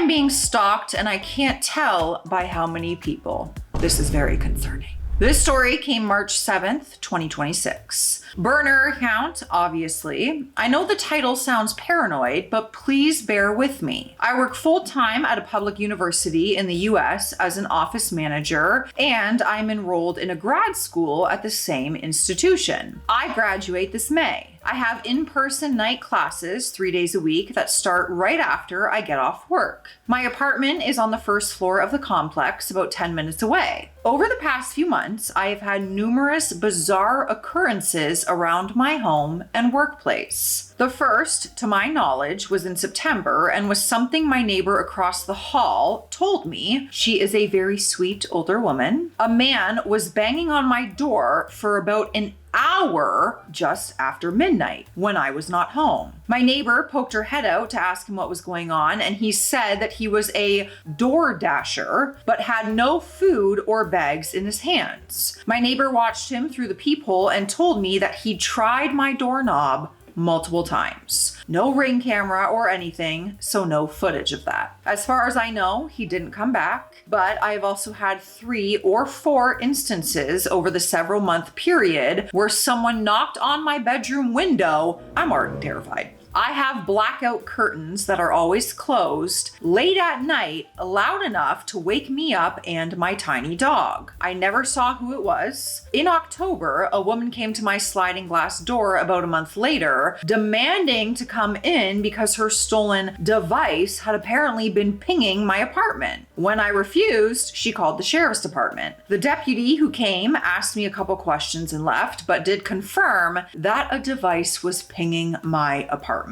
I'm being stalked and I can't tell by how many people. This is very concerning. This story came March 7th, 2026. Burner account, obviously. I know the title sounds paranoid, but please bear with me. I work full-time at a public university in the US as an office manager, and I'm enrolled in a grad school at the same institution. I graduate this May. I have in-person night classes 3 days a week that start right after I get off work. My apartment is on the first floor of the complex, about 10 minutes away. Over the past few months, I have had numerous bizarre occurrences around my home and workplace. The first, to my knowledge, was in September and was something my neighbor across the hall told me. She is a very sweet older woman. A man was banging on my door for about an hour just after midnight when I was not home. My neighbor poked her head out to ask him what was going on, and he said that he was a door dasher but had no food or bags in his hands. My neighbor watched him through the peephole and told me that he tried my doorknob multiple times. No ring camera or anything, so no footage of that. As far as I know, he didn't come back, but I have also had 3 or 4 instances over the several month period where someone knocked on my bedroom window. I'm already terrified. I have blackout curtains that are always closed late at night, loud enough to wake me up and my tiny dog. I never saw who it was. In October, a woman came to my sliding glass door about a month later, demanding to come in because her stolen device had apparently been pinging my apartment. When I refused, she called the sheriff's department. The deputy who came asked me a couple questions and left, but did confirm that a device was pinging my apartment.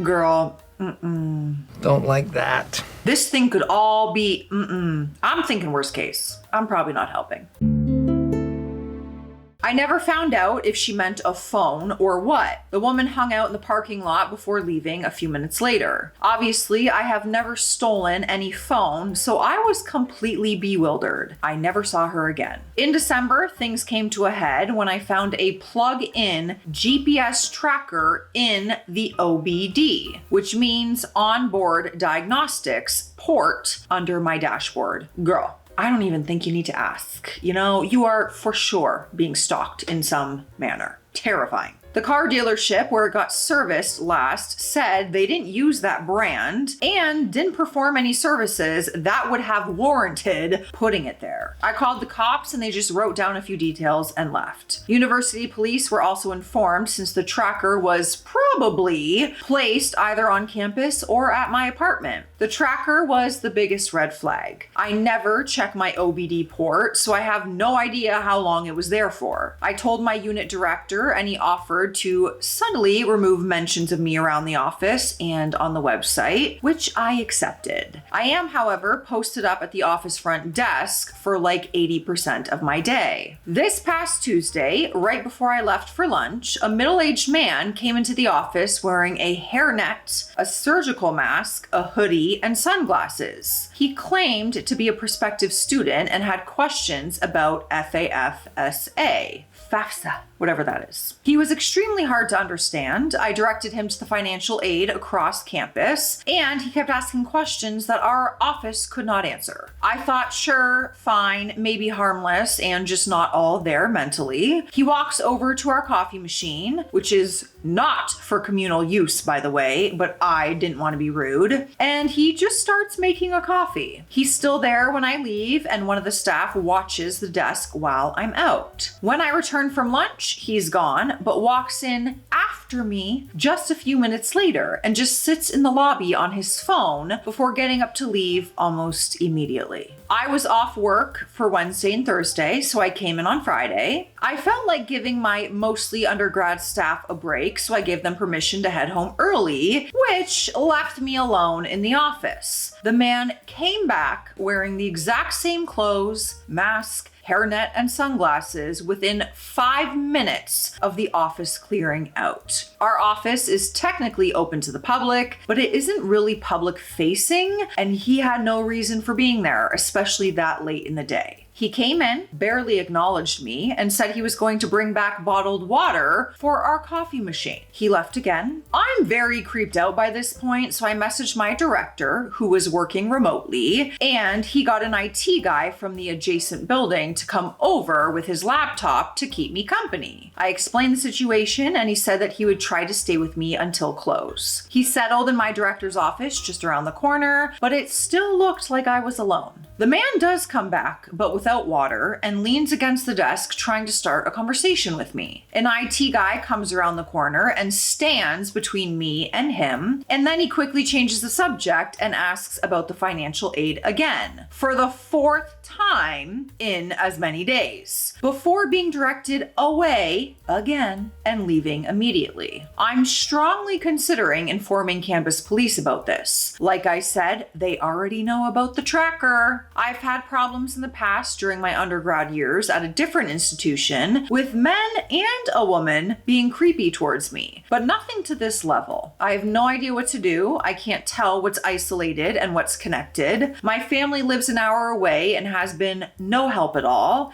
Girl, Don't like that. This thing could all be, I'm thinking worst case. I'm probably not helping. I never found out if she meant a phone or what. The woman hung out in the parking lot before leaving a few minutes later. Obviously, I have never stolen any phone, so I was completely bewildered. I never saw her again. In December, things came to a head when I found a plug-in GPS tracker in the OBD, which means onboard diagnostics port under my dashboard. Girl, I don't even think you need to ask. You know, you are for sure being stalked in some manner. Terrifying. The car dealership where it got serviced last said they didn't use that brand and didn't perform any services that would have warranted putting it there. I called the cops and they just wrote down a few details and left. University police were also informed since the tracker was probably placed either on campus or at my apartment. The tracker was the biggest red flag. I never check my OBD port, so I have no idea how long it was there for. I told my unit director and he offered to subtly remove mentions of me around the office and on the website, which I accepted. I am, however, posted up at the office front desk for like 80% of my day. This past Tuesday, right before I left for lunch, a middle-aged man came into the office wearing a hairnet, a surgical mask, a hoodie, and sunglasses. He claimed to be a prospective student and had questions about FAFSA. FAFSA, whatever that is. He was extremely hard to understand. I directed him to the financial aid across campus, and he kept asking questions that our office could not answer. I thought, sure, fine, maybe harmless, and just not all there mentally. He walks over to our coffee machine, which is not for communal use, by the way, but I didn't want to be rude, and he just starts making a coffee. He's still there when I leave, and one of the staff watches the desk while I'm out. When I return from lunch, he's gone, but walks in after me just a few minutes later and just sits in the lobby on his phone before getting up to leave almost immediately. I was off work for Wednesday and Thursday, so I came in on Friday. I felt like giving my mostly undergrad staff a break, so I gave them permission to head home early, which left me alone in the office. The man came back wearing the exact same clothes, mask, hairnet, and sunglasses within 5 minutes of the office clearing out. Our office is technically open to the public, but it isn't really public facing, and he had no reason for being there, especially that late in the day. He came in, barely acknowledged me, and said he was going to bring back bottled water for our coffee machine. He left again. I'm very creeped out by this point, so I messaged my director, who was working remotely, and he got an IT guy from the adjacent building to come over with his laptop to keep me company. I explained the situation, and he said that he would try to stay with me until close. He settled in my director's office just around the corner, but it still looked like I was alone. The man does come back, but without water, and leans against the desk trying to start a conversation with me. An IT guy comes around the corner and stands between me and him, and then he quickly changes the subject and asks about the financial aid again, for the fourth time in as many days, before being directed away again and leaving immediately. I'm strongly considering informing campus police about this. Like I said, they already know about the tracker. I've had problems in the past during my undergrad years at a different institution with men and a woman being creepy towards me, but nothing to this level. I have no idea what to do. I can't tell what's isolated and what's connected. My family lives an hour away and has been no help at all.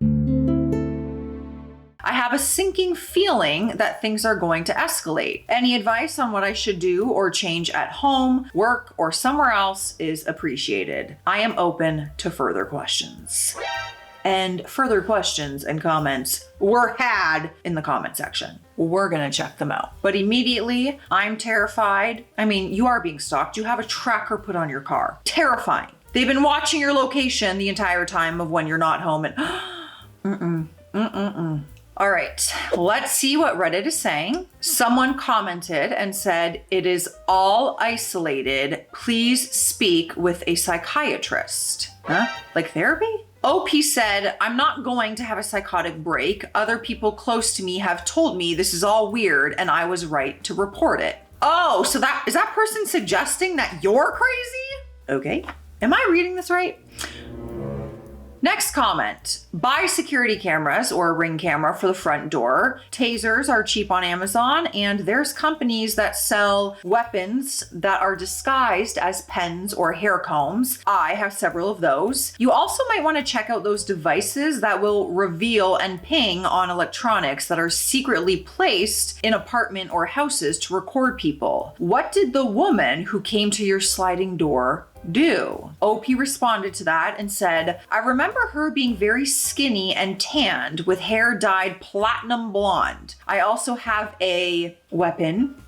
I have a sinking feeling that things are going to escalate. Any advice on what I should do or change at home, work, or somewhere else is appreciated. I am open to further questions. And further questions and comments were had in the comment section. We're gonna check them out. But immediately, I'm terrified. I mean, you are being stalked. You have a tracker put on your car. Terrifying. They've been watching your location the entire time of when you're not home and All right, let's see what Reddit is saying. Someone commented and said, it is all isolated. Please speak with a psychiatrist. Huh? Like therapy? OP said, I'm not going to have a psychotic break. Other people close to me have told me this is all weird and I was right to report it. Oh, so is that person suggesting that you're crazy? Okay. Am I reading this right? Next comment, buy security cameras or a Ring camera for the front door. Tasers are cheap on Amazon, and there's companies that sell weapons that are disguised as pens or hair combs. I have several of those. You also might want to check out those devices that will reveal and ping on electronics that are secretly placed in apartment or houses to record people. What did the woman who came to your sliding door do? OP responded to that and said, I remember her being very skinny and tanned with hair dyed platinum blonde. I also have a weapon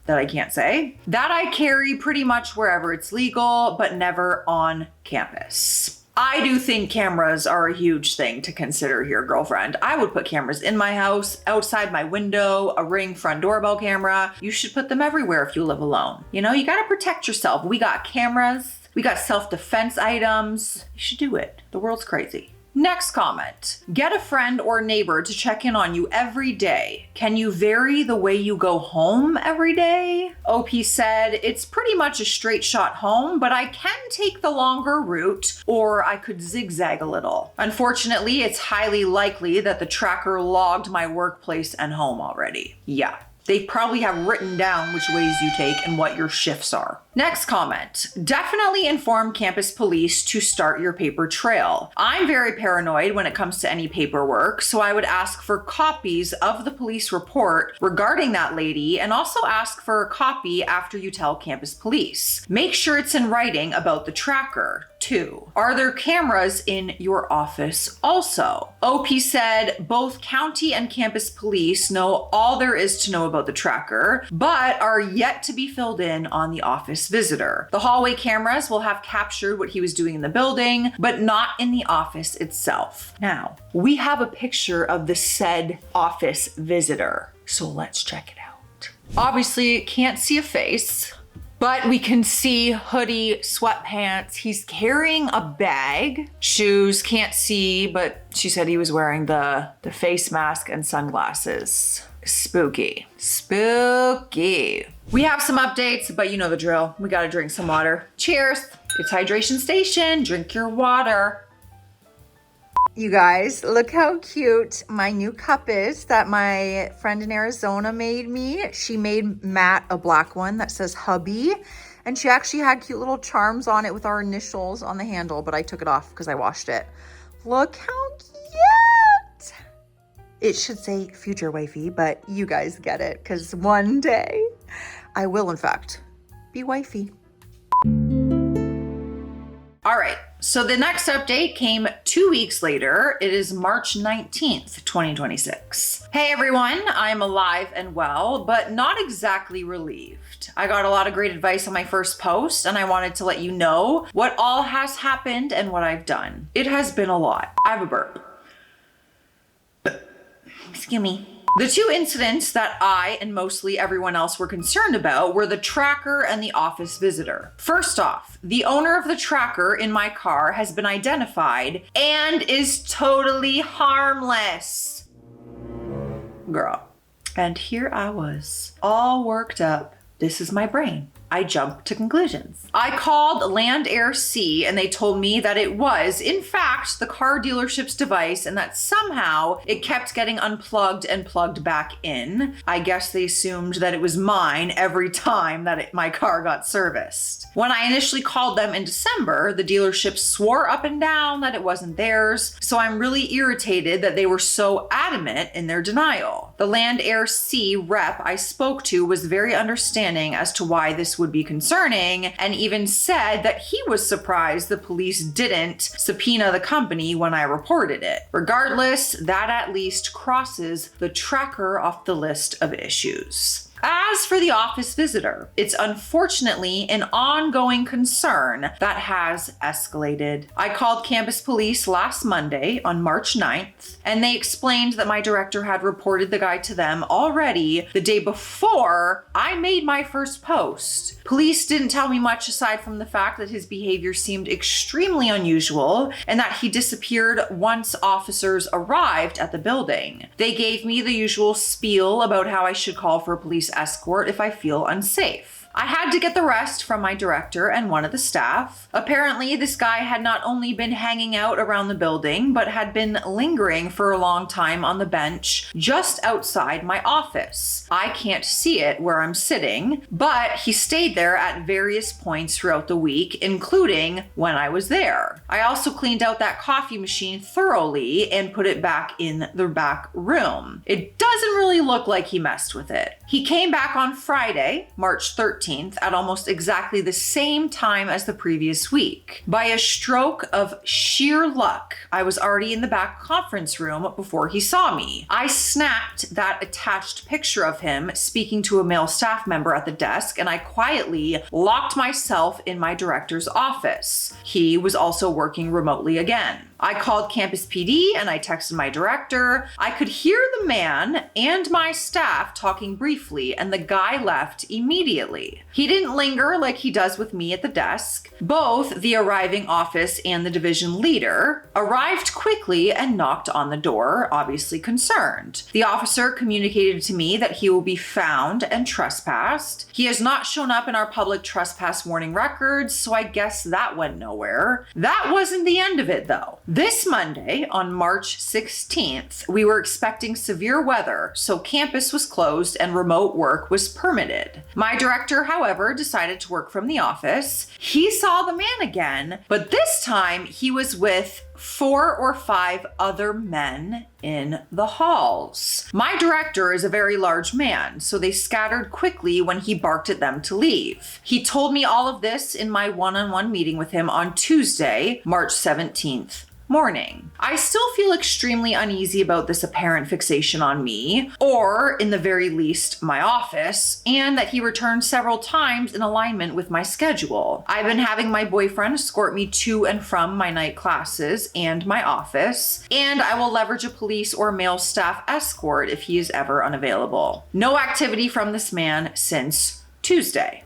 that I can't say that I carry pretty much wherever it's legal, but never on campus. I do think cameras are a huge thing to consider here, girlfriend. I would put cameras in my house, outside my window, a Ring front doorbell camera. You should put them everywhere if you live alone. You know, you gotta protect yourself. We got cameras, we got self-defense items. You should do it. The world's crazy. Next comment, get a friend or neighbor to check in on you every day. Can you vary the way you go home every day? OP said, it's pretty much a straight shot home, but I can take the longer route or I could zigzag a little. Unfortunately, it's highly likely that the tracker logged my workplace and home already. Yeah. They probably have written down which ways you take and what your shifts are. Next comment, definitely inform campus police to start your paper trail. I'm very paranoid when it comes to any paperwork, so I would ask for copies of the police report regarding that lady and also ask for a copy after you tell campus police. Make sure it's in writing about the tracker. 2. Are there cameras in your office also? OP said both county and campus police know all there is to know about the tracker, but are yet to be filled in on the office visitor. The hallway cameras will have captured what he was doing in the building, but not in the office itself. Now, we have a picture of the said office visitor, so let's check it out. Obviously, can't see a face, but we can see hoodie, sweatpants. He's carrying a bag. Shoes, can't see, but she said he was wearing the face mask and sunglasses. Spooky. Spooky. We have some updates, but you know the drill. We gotta drink some water. Cheers. It's hydration station. Drink your water. You guys, look how cute my new cup is that my friend in Arizona made me. She made Matt a black one that says hubby, and she actually had cute little charms on it with our initials on the handle, but I took it off because I washed it. Look how cute. It should say future wifey, but you guys get it, because one day I will, in fact, be wifey. All right, so the next update came 2 weeks later. It is March 19th, 2026. Hey everyone, I'm alive and well, but not exactly relieved. I got a lot of great advice on my first post, and I wanted to let you know what all has happened and what I've done. It has been a lot. I have a burp. Excuse me. The two incidents that I and mostly everyone else were concerned about were the tracker and the office visitor. First off, the owner of the tracker in my car has been identified and is totally harmless. Girl. And here I was, all worked up. This is my brain. I jumped to conclusions. I called Land Air Sea and they told me that it was, in fact, the car dealership's device and that somehow it kept getting unplugged and plugged back in. I guess they assumed that it was mine every time that my car got serviced. When I initially called them in December, the dealership swore up and down that it wasn't theirs, so I'm really irritated that they were so adamant in their denial. The Land Air Sea rep I spoke to was very understanding as to why this would be concerning, and even said that he was surprised the police didn't subpoena the company when I reported it. Regardless, that at least crosses the tracker off the list of issues. As for the office visitor, it's unfortunately an ongoing concern that has escalated. I called campus police last Monday on March 9th, and they explained that my director had reported the guy to them already the day before I made my first post. Police didn't tell me much aside from the fact that his behavior seemed extremely unusual and that he disappeared once officers arrived at the building. They gave me the usual spiel about how I should call for a police escort if I feel unsafe. I had to get the rest from my director and one of the staff. Apparently, this guy had not only been hanging out around the building, but had been lingering for a long time on the bench just outside my office. I can't see it where I'm sitting, but he stayed there at various points throughout the week, including when I was there. I also cleaned out that coffee machine thoroughly and put it back in the back room. It doesn't really look like he messed with it. He came back on Friday, March 13th, at almost exactly the same time as the previous week. By a stroke of sheer luck, I was already in the back conference room before he saw me. I snapped that attached picture of him speaking to a male staff member at the desk, and I quietly locked myself in my director's office. He was also working remotely again. I called campus PD and I texted my director. I could hear the man and my staff talking briefly, and the guy left immediately. He didn't linger like he does with me at the desk. Both the arriving office and the division leader arrived quickly and knocked on the door, obviously concerned. The officer communicated to me that he will be found and trespassed. He has not shown up in our public trespass warning records, so I guess that went nowhere. That wasn't the end of it though. This Monday, on March 16th, we were expecting severe weather, so campus was closed and remote work was permitted. My director, however, decided to work from the office. He saw the man again, but this time he was with 4 or 5 other men in the halls. My director is a very large man, so they scattered quickly when he barked at them to leave. He told me all of this in my one-on-one meeting with him on Tuesday, March 17th. Morning. I still feel extremely uneasy about this apparent fixation on me, or in the very least, my office, and that he returned several times in alignment with my schedule. I've been having my boyfriend escort me to and from my night classes and my office, and I will leverage a police or male staff escort if he is ever unavailable. No activity from this man since Tuesday.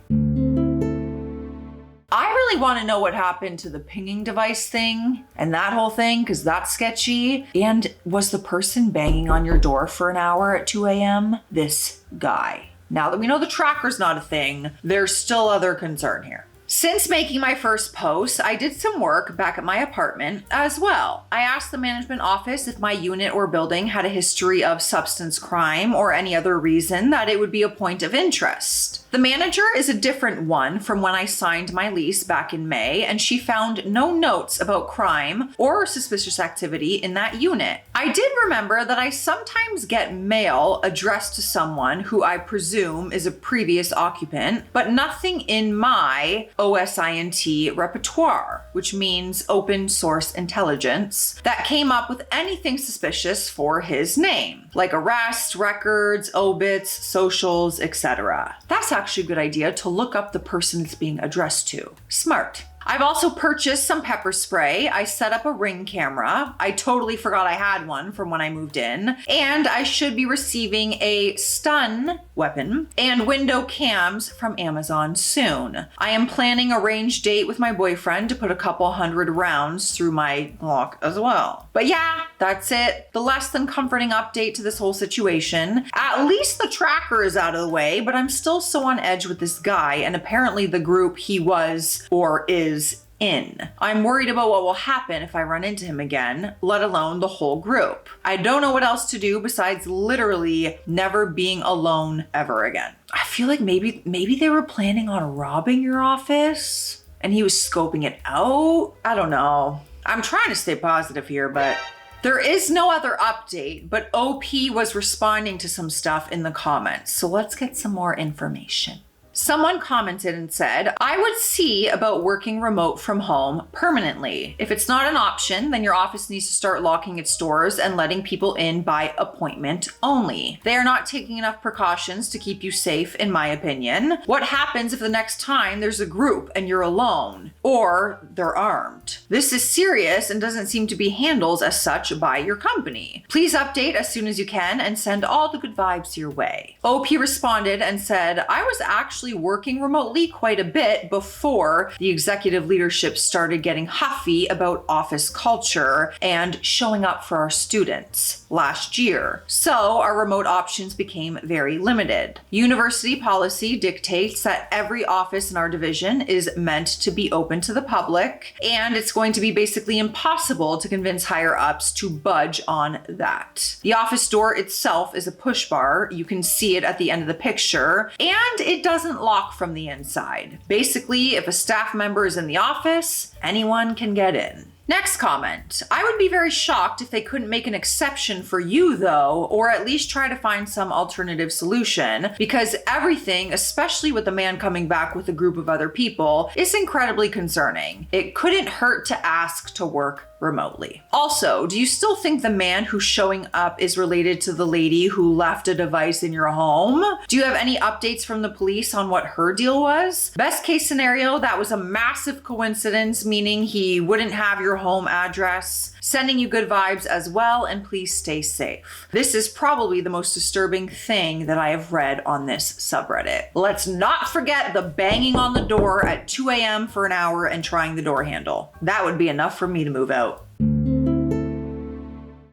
I really want to know what happened to the pinging device thing and that whole thing, because that's sketchy. And was the person banging on your door for an hour at 2 a.m. this guy? Now that we know the tracker's not a thing, there's still other concern here. Since making my first post, I did some work back at my apartment as well. I asked the management office if my unit or building had a history of substance crime or any other reason that it would be a point of interest. The manager is a different one from when I signed my lease back in May, and she found no notes about crime or suspicious activity in that unit. I did remember that I sometimes get mail addressed to someone who I presume is a previous occupant, but nothing in my OSINT repertoire, which means open source intelligence, that came up with anything suspicious for his name, like arrests, records, obits, socials, etc. That's actually a good idea to look up the person it's being addressed to. Smart. I've also purchased some pepper spray. I set up a Ring camera. I totally forgot I had one from when I moved in. And I should be receiving a stun weapon and window cams from Amazon soon. I am planning a range date with my boyfriend to put a couple hundred rounds through my lock as well. But yeah, that's it. The less than comforting update to this whole situation. At least the tracker is out of the way, but I'm still so on edge with this guy and apparently the group he was or is in. I'm worried about what will happen if I run into him again, let alone the whole group. I don't know what else to do besides literally never being alone ever again. I feel like maybe they were planning on robbing your office and he was scoping it out. I don't know. I'm trying to stay positive here, but there is no other update, but OP was responding to some stuff in the comments. So let's get some more information. Someone commented and said, I would see about working remote from home permanently. If it's not an option, then your office needs to start locking its doors and letting people in by appointment only. They are not taking enough precautions to keep you safe, in my opinion. What happens if the next time there's a group and you're alone or they're armed? This is serious and doesn't seem to be handled as such by your company. Please update as soon as you can and send all the good vibes your way. OP responded and said, I was actually working remotely quite a bit before the executive leadership started getting huffy about office culture and showing up for our students last year. So our remote options became very limited. University policy dictates that every office in our division is meant to be open to the public, and it's going to be basically impossible to convince higher ups to budge on that. The office door itself is a push bar. You can see it at the end of the picture, and it doesn't lock from the inside. Basically, if a staff member is in the office, anyone can get in. Next comment. I would be very shocked if they couldn't make an exception for you though, or at least try to find some alternative solution, because everything, especially with the man coming back with a group of other people, is incredibly concerning. It couldn't hurt to ask to work remotely. Also, do you still think the man who's showing up is related to the lady who left a device in your home? Do you have any updates from the police on what her deal was? Best case scenario, that was a massive coincidence, meaning he wouldn't have your home address. Sending you good vibes as well, and please stay safe. This is probably the most disturbing thing that I have read on this subreddit. Let's not forget the banging on the door at 2 a.m. for an hour and trying the door handle. That would be enough for me to move out.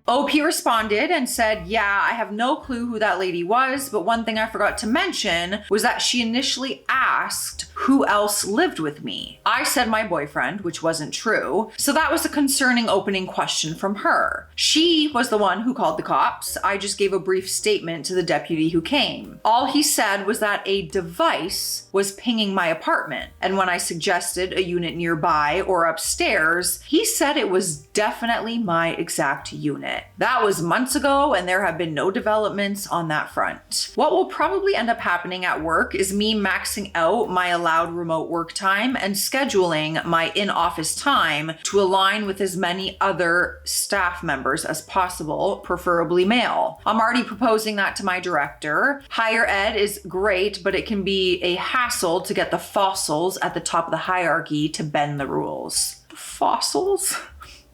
OP responded and said, yeah, I have no clue who that lady was, but one thing I forgot to mention was that she initially asked who else lived with me. I said my boyfriend, which wasn't true, so that was a concerning opening question from her. She was the one who called the cops. I just gave a brief statement to the deputy who came. All he said was that a device was pinging my apartment, and when I suggested a unit nearby or upstairs, he said it was definitely my exact unit. That was months ago, and there have been no developments on that front. What will probably end up happening at work is me maxing out my allowed remote work time and scheduling my in-office time to align with as many other staff members as possible, preferably male. I'm already proposing that to my director. Higher ed is great, but it can be a hassle to get the fossils at the top of the hierarchy to bend the rules. Fossils?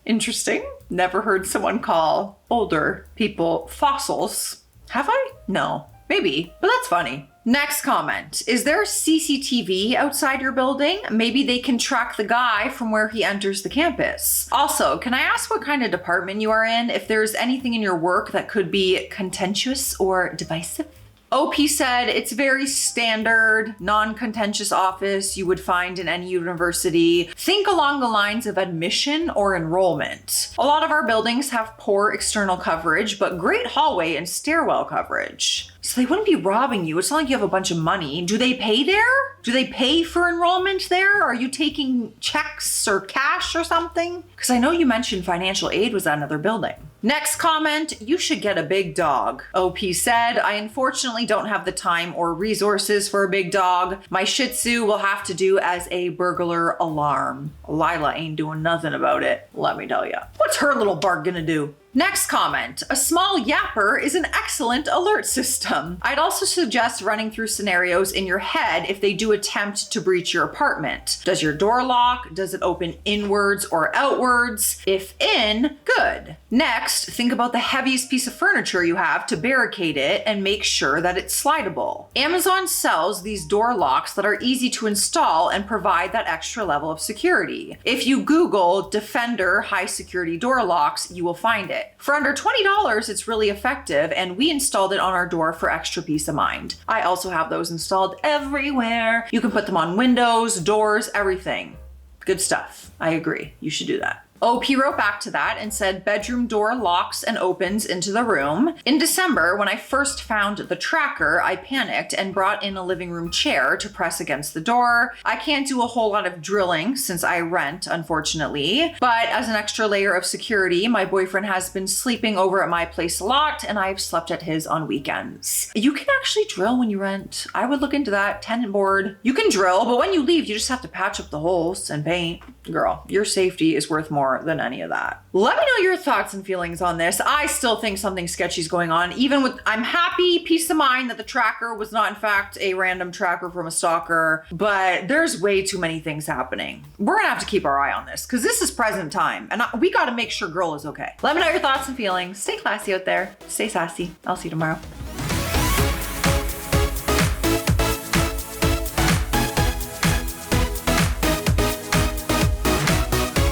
Interesting. Never heard someone call older people fossils. Have I? No. Maybe, but that's funny. Next comment. Is there CCTV outside your building? Maybe they can track the guy from where he enters the campus. Also, can I ask what kind of department you are in? If there's anything in your work that could be contentious or divisive? OP said it's very standard, non-contentious office you would find in any university. Think along the lines of admission or enrollment. A lot of our buildings have poor external coverage, but great hallway and stairwell coverage. So they wouldn't be robbing you. It's not like you have a bunch of money. Do they pay there? Do they pay for enrollment there? Are you taking checks or cash or something? Because I know you mentioned financial aid was at another building. Next comment, you should get a big dog. OP said, I unfortunately don't have the time or resources for a big dog. My Shih Tzu will have to do as a burglar alarm. Lila ain't doing nothing about it, let me tell you. What's her little bark gonna do? Next comment, a small yapper is an excellent alert system. I'd also suggest running through scenarios in your head if they do attempt to breach your apartment. Does your door lock? Does it open inwards or outwards? If in, good. Next, think about the heaviest piece of furniture you have to barricade it and make sure that it's slidable. Amazon sells these door locks that are easy to install and provide that extra level of security. If you Google Defender high security door locks, you will find it. For under $20, it's really effective, and we installed it on our door for extra peace of mind. I also have those installed everywhere. You can put them on windows, doors, everything. Good stuff. I agree. You should do that. OP wrote back to that and said bedroom door locks and opens into the room. In December, when I first found the tracker, I panicked and brought in a living room chair to press against the door. I can't do a whole lot of drilling since I rent, unfortunately, but as an extra layer of security, my boyfriend has been sleeping over at my place a lot and I've slept at his on weekends. You can actually drill when you rent. I would look into that. Tenant board. You can drill, but when you leave, you just have to patch up the holes and paint. Girl, your safety is worth more than any of that. Let me know your thoughts and feelings on this. I still think something sketchy is going on, even with, I'm happy, peace of mind that the tracker was not in fact a random tracker from a stalker, but there's way too many things happening. We're gonna have to keep our eye on this because this is present time and we gotta make sure girl is okay. Let me know your thoughts and feelings. Stay classy out there. Stay sassy. I'll see you tomorrow.